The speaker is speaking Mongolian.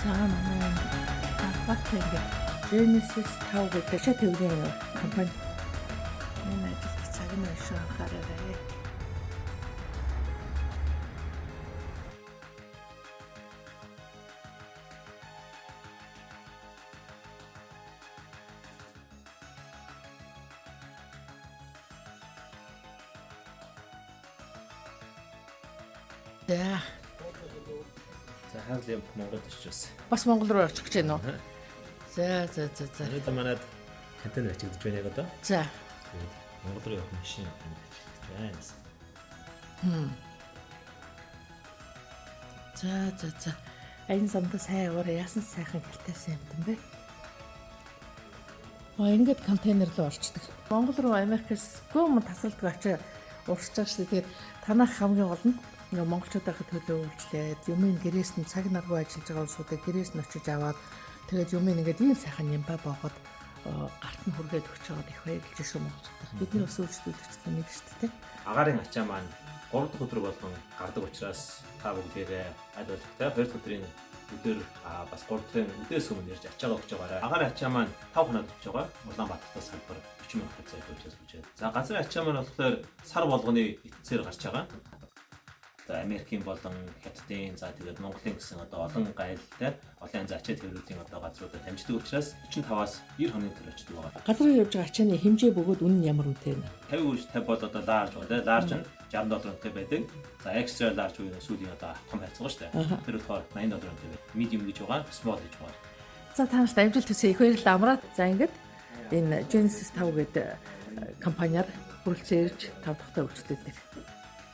За манай бат ингээд Genesis 5 гэдэг шат төвийн компани. Энэ ажил цаг нь өшөө анхаараарай. За. За хаалт Монголд очиж Бас Монгол руу очих гэж байна уу? За. өнөөдөр манад контейнер ачигдж байна яг одоо. За. Тэгээд Монгол руу явах машин ачигдж байна. За. Энэ самтаа сайн яваараа яасан сайхан гэлтэйсэн юм бэ? Ингээд контейнер руу орчдөг. Монгол руу Америкээс гүм тасалдаг очиж урсж байгаа шүү. Тэгээд танах хамгийн гол нь ингээ монголчуудын төлөө үйлчлээд юмын гэрээс нь цаг наргүй ажиллаж байгаа улсуудыг гэрээс нь очиж аваад тэгээд юмын ингээд ийм сайхан нямба боогод гарт нь хүргээд өгч байгаад их баярлж шүү монголчууд. Бидний бас үйлчлүүлэгчтэй нэг шүү дээ. Агарын ачаа маань 3 дахь өдөр болгон гардаг учраас та бүгдээрээ аль болох те 2 дахь өдрийн өдөр бас 3 дахь өдөөс өмнө ярьж ачаагаа өгч байгаарай. Агарын ачаа маань 5 хоноод өгч байгаа. Улаанбаатартай салбар 40 сая цай төлж үзэж. За газрын ачаа маань болохоор сар болгоны эцсээр гарч байгаа. Америкийн болон Хятадын за тэгээд Монголын гэсэн одоо олон гайлтай олон янз ачаа төвлөрүүдийн одоо газруудад хамждаг учраас 45-аас 90 хоногийн төлөө очдог байгаа. Газрын явж байгаа ачааны хэмжээ бөгөөд үнэ нь ямар үнэтэй вэ? 50 бол одоо ларж байна те. Ларж нь $60 байдаг. За extra large үеийн сүүлийн одоо том хайцгаа шүү дээ. Тэр болохоор $80 байдаг. Medium гэж байгаа, small гэж байгаа. За та нарт амжилт хүсье. Их баярлалаа амраад. За ингээд энэ Genesis 5 гэдэг компаниар хүрэлцэн ирж 5 дахь та үйлчлүүлдэг.